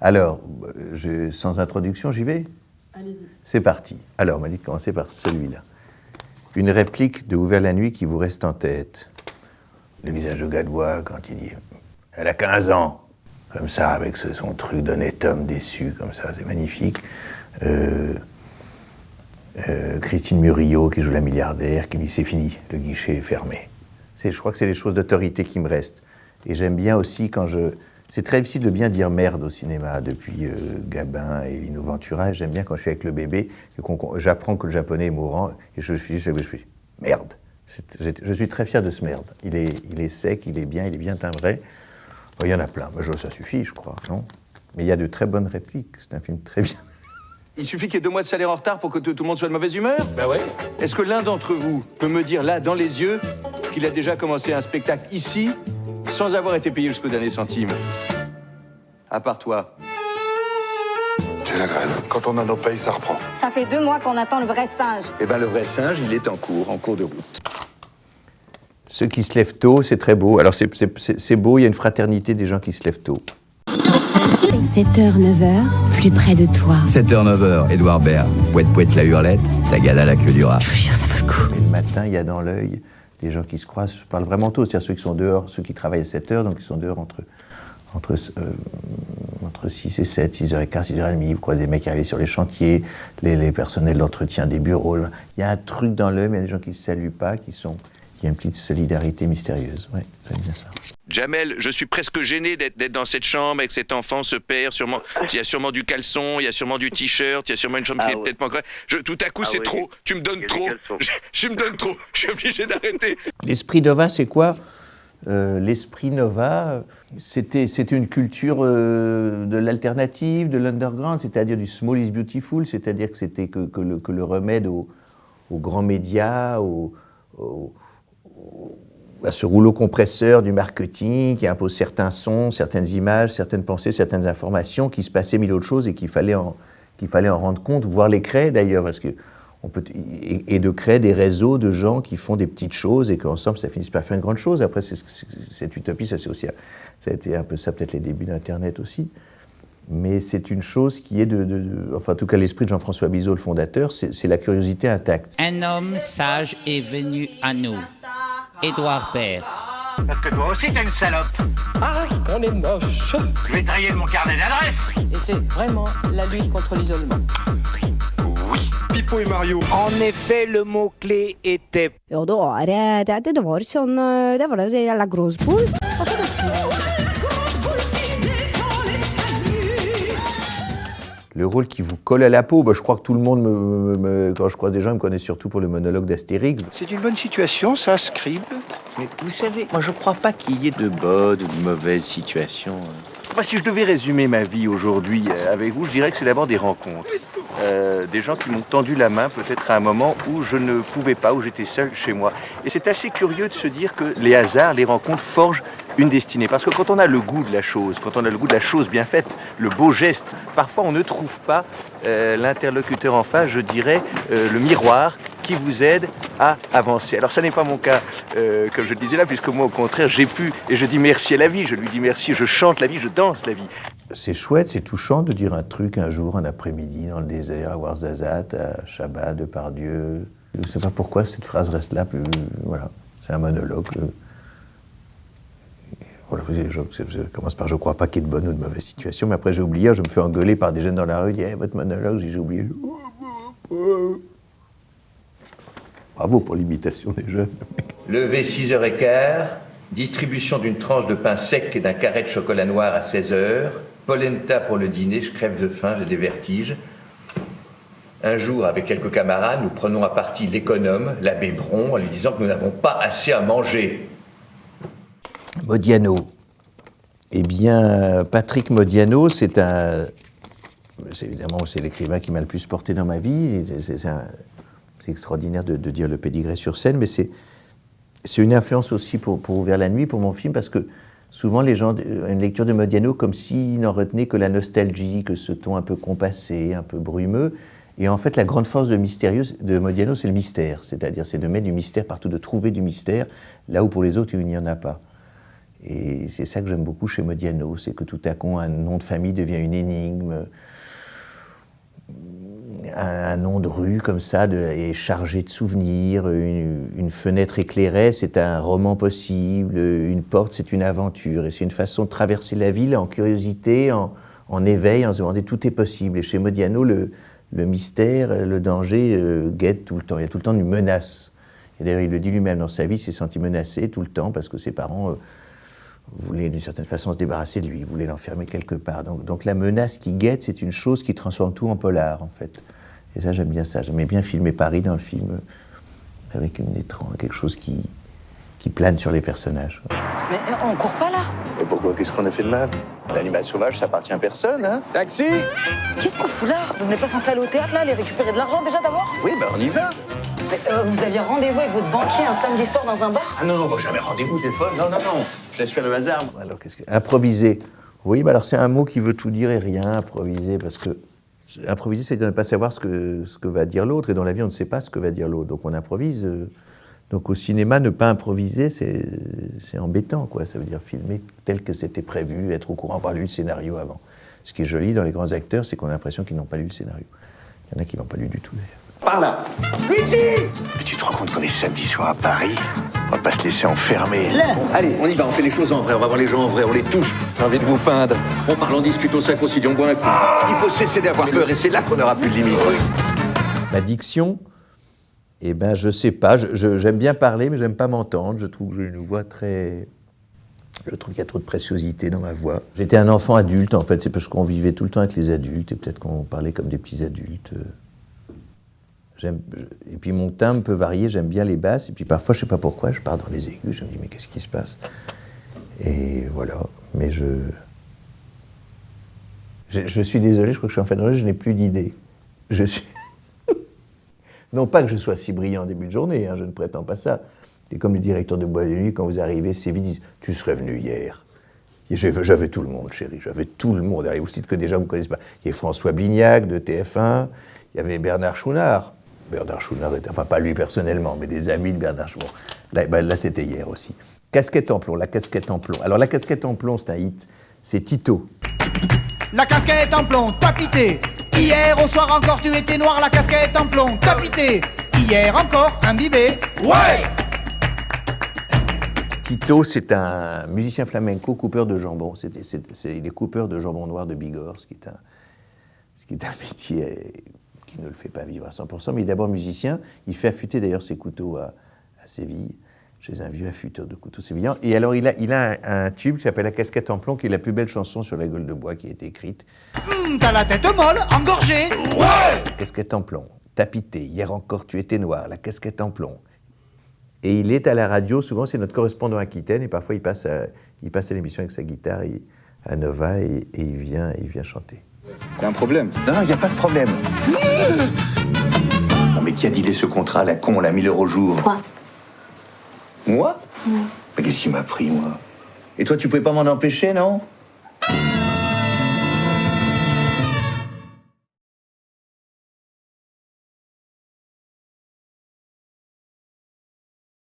Alors, sans introduction, j'y vais ? Allez-y. C'est parti. Alors, on m'a dit de commencer par celui-là. Une réplique de Ouvert la nuit qui vous reste en tête. Le visage de Gadebois quand il dit « Elle a 15 ans !» Comme ça, avec son truc d'honnête homme déçu, comme ça, c'est magnifique. Christine Murillo qui joue la milliardaire, qui me dit « C'est fini, le guichet est fermé ». Je crois que c'est les choses d'autorité qui me restent. Et j'aime bien aussi quand c'est très difficile de bien dire merde au cinéma depuis Gabin et Lino Ventura. J'aime bien quand je suis avec le bébé, j'apprends que le japonais est mourant et je suis merde. Je suis très fier de ce merde. Il est sec, il est bien timbré. Bon, il y en a plein. Ça suffit, je crois, non ? Mais il y a de très bonnes répliques. C'est un film très bien. Il suffit qu'il y ait 2 mois de salaire en retard pour que tout le monde soit de mauvaise humeur ? Ben ouais. Est-ce que l'un d'entre vous peut me dire là, dans les yeux, qu'il a déjà commencé un spectacle ici, sans avoir été payé jusqu'au dernier centime ? À part toi. C'est la grève. Quand on a nos payes, ça reprend. Ça fait 2 mois qu'on attend le vrai singe. Eh ben le vrai singe, il est en cours de route. Ceux qui se lèvent tôt, c'est très beau. Alors c'est beau, il y a une fraternité des gens qui se lèvent tôt. 7h, 9h, plus près de toi. 7h, 9h, Édouard Baird. Pouette, la hurlette, Tagada, la queue du rat. Je vous jure, ça vaut le coup. Et le matin, il y a dans l'œil des gens qui se croisent. Je parle vraiment tôt, c'est-à-dire ceux qui sont dehors, ceux qui travaillent à 7h, donc ils sont dehors entre 6 et 7, 6h15, 6h30. Vous croisez des mecs qui arrivent sur les chantiers, les personnels d'entretien des bureaux. Il y a un truc dans l'œil, mais il y a des gens qui ne se saluent pas, il y a une petite solidarité mystérieuse. Ouais, j'aime bien ça. Jamel, je suis presque gêné d'être dans cette chambre avec cet enfant, ce père, sûrement. Il y a sûrement du caleçon, il y a sûrement du t-shirt, il y a sûrement une chambre qui est peut-être pas encore. Tout à coup, c'est trop. Tu me donnes trop. Je me donne trop. Je suis obligé d'arrêter. L'esprit Nova, c'est quoi ? L'esprit Nova, c'était une culture de l'alternative, de l'underground, c'est-à-dire du small is beautiful, c'est-à-dire que c'était que le remède aux grands médias, à ce rouleau compresseur du marketing qui impose certains sons, certaines images, certaines pensées, certaines informations, qui se passaient mille autres choses et qu'il fallait en rendre compte, voire les créer d'ailleurs, parce que et de créer des réseaux de gens qui font des petites choses et qu'ensemble ça finisse par faire une grande chose. Après, cette utopie, ça a été un peu ça, peut-être les débuts d'Internet aussi. Mais c'est une chose qui est enfin en tout cas l'esprit de Jean-François Bizot, le fondateur, c'est la curiosité intacte. Un homme sage est venu à nous, Édouard Baird. Parce que toi aussi t'es une salope. Ah, qu'on est moche. Je vais tailler de mon carnet d'adresse. Et c'est vraiment la lutte contre l'isolement. Oui. Pipo et Mario. En effet, le mot-clé était... Ja, det var sånn, det var det la grosse boule. Le rôle qui vous colle à la peau, je crois que tout le monde, quand je croise des gens, me connaissent surtout pour le monologue d'Astérix. C'est une bonne situation, ça, Scribe. Mais vous savez, moi je crois pas qu'il y ait de bonnes ou de mauvaises situations. Si je devais résumer ma vie aujourd'hui avec vous, je dirais que c'est d'abord des rencontres. Des gens qui m'ont tendu la main peut-être à un moment où je ne pouvais pas, où j'étais seul chez moi. Et c'est assez curieux de se dire que les hasards, les rencontres forgent une destinée. Parce que quand on a le goût de la chose, quand on a le goût de la chose bien faite, le beau geste, parfois on ne trouve pas l'interlocuteur en face, je dirais, le miroir qui vous aide à avancer. Alors ça n'est pas mon cas, comme je le disais là, puisque moi au contraire j'ai pu, et je dis merci à la vie, je lui dis merci, je chante la vie, je danse la vie. C'est chouette, c'est touchant de dire un truc un jour, un après-midi, dans le désert, à Ouarzazate, à Chabat, Depardieu. Je ne sais pas pourquoi cette phrase reste là, voilà, c'est un monologue. Voilà, je commence par « je ne crois pas qu'il y ait de bonne ou de mauvaise situation », mais après j'ai oublié, je me fais engueuler par des jeunes dans la rue, ils disent hey, « votre monologue, j'ai oublié ». Bravo pour l'imitation des jeunes. Levé 6h15, distribution d'une tranche de pain sec et d'un carré de chocolat noir à 16h, polenta pour le dîner, je crève de faim, j'ai des vertiges. Un jour, avec quelques camarades, nous prenons à partie l'économe, l'abbé Bron, en lui disant que nous n'avons pas assez à manger. Modiano. Eh bien, Patrick Modiano, c'est évidemment l'écrivain qui m'a le plus porté dans ma vie. C'est extraordinaire de dire le pédigré sur scène, mais c'est une influence aussi pour Ouvert la nuit, pour mon film, parce que souvent les gens ont une lecture de Modiano comme s'ils n'en retenaient que la nostalgie, que ce ton un peu compassé, un peu brumeux. Et en fait, la grande force de Modiano, c'est le mystère. C'est-à-dire, c'est de mettre du mystère partout, de trouver du mystère, là où pour les autres, il n'y en a pas. Et c'est ça que j'aime beaucoup chez Modiano, c'est que tout à coup, un nom de famille devient une énigme. Un nom de rue comme ça est chargé de souvenirs, une fenêtre éclairée, c'est un roman possible, une porte, c'est une aventure. Et c'est une façon de traverser la ville en curiosité, en éveil, en se demandant tout est possible. Et chez Modiano, le mystère, le danger guette tout le temps. Il y a tout le temps une menace. Et d'ailleurs, il le dit lui-même dans sa vie, il s'est senti menacé tout le temps parce que ses parents voulaient d'une certaine façon se débarrasser de lui, voulaient l'enfermer quelque part. Donc la menace qui guette, c'est une chose qui transforme tout en polar, en fait. Et ça, j'aime bien ça. J'aimais bien filmer Paris dans le film avec quelque chose qui plane sur les personnages. Mais on court pas là. Et pourquoi? Qu'est-ce qu'on a fait de mal? L'animal sauvage, ça appartient à personne, hein? Taxi! Qu'est-ce qu'on fout là? Vous n'êtes pas censé aller au théâtre là, aller récupérer de l'argent déjà d'abord? Oui, ben on y va. Mais vous aviez rendez-vous avec votre banquier un samedi soir dans un bar? Ah non, jamais rendez-vous, t'es folle. Non. Je laisse faire le hasard. Alors, improviser. Oui, bah alors c'est un mot qui veut tout dire et rien, improviser, parce que improviser, c'est de ne pas savoir ce que va dire l'autre, et dans la vie, on ne sait pas ce que va dire l'autre, donc on improvise. Donc au cinéma, ne pas improviser, c'est embêtant, quoi. Ça veut dire filmer tel que c'était prévu, être au courant, avoir lu le scénario avant. Ce qui est joli dans les grands acteurs, c'est qu'on a l'impression qu'ils n'ont pas lu le scénario. Il y en a qui ne l'ont pas lu du tout, d'ailleurs. Par là! Luigi! Mais tu te rends compte qu'on est samedi soir à Paris? On va pas se laisser enfermer. Bon, allez, on y va, on fait les choses en vrai, on va voir les gens en vrai, on les touche. J'ai envie de vous peindre. On parle, on discute, on s'inconcilie, on boit un coup. Il faut cesser d'avoir peur et c'est là qu'on n'aura plus de limite. Ma diction, eh ben, je sais pas, j'aime bien parler, mais j'aime pas m'entendre. Je trouve que j'ai une voix très... Je trouve qu'il y a trop de préciosité dans ma voix. J'étais un enfant adulte, en fait, c'est parce qu'on vivait tout le temps avec les adultes, et peut-être qu'on parlait comme des petits adultes. Et puis mon timbre peut varier, j'aime bien les basses, et puis parfois, je sais pas pourquoi, je pars dans les aigus, je me dis, mais qu'est-ce qui se passe? Et voilà, mais je suis désolé, je crois que je suis en fin de journée, je n'ai plus d'idées. Non pas que je sois si brillant en début de journée, hein, je ne prétends pas ça. Et comme le directeur de Boîte de Nuit, quand vous arrivez, c'est vite, il dit « Tu serais venu hier ». J'avais tout le monde, chérie, j'avais tout le monde. Et vous citez que déjà, vous ne connaissez pas. Il y a François Blignac de TF1, il y avait Bernard Chouinard. Bernard Chouinard était, enfin pas lui personnellement, mais des amis de Bernard Chouinard. Là c'était hier aussi. Casquette en plomb, la casquette en plomb. Alors la casquette en plomb, c'est un hit, c'est Tito. La casquette en plomb, t'as pité. Hier au soir encore tu étais noir, la casquette en plomb, t'as pité. Hier encore imbibé. Ouais! Tito, c'est un musicien flamenco, coupeur de jambon. Il est coupeur de jambon noir de Bigorre, ce qui est un métier qui ne le fait pas vivre à 100%, mais il est d'abord musicien. Il fait affûter d'ailleurs ses couteaux à Séville, chez un vieux affûteur de couteaux sévillan. Et alors il a un tube qui s'appelle La casquette en plomb, qui est la plus belle chanson sur la gueule de bois qui a été écrite. T'as la tête molle, engorgée. Ouais! Casquette en plomb, t'as pité, hier encore tu étais noir, la casquette en plomb. Et il est à la radio, souvent c'est notre correspondant à Aquitaine, et parfois il passe à l'émission avec sa guitare à Nova, et il vient chanter. Il y a un problème? Non, il n'y a pas de problème. Non, mais qui a dealé ce contrat, la con, la 1000 € au jour? Toi. Moi? Mais qu'est-ce qu'il m'a pris, moi? Et toi, tu pouvais pas m'en empêcher, non?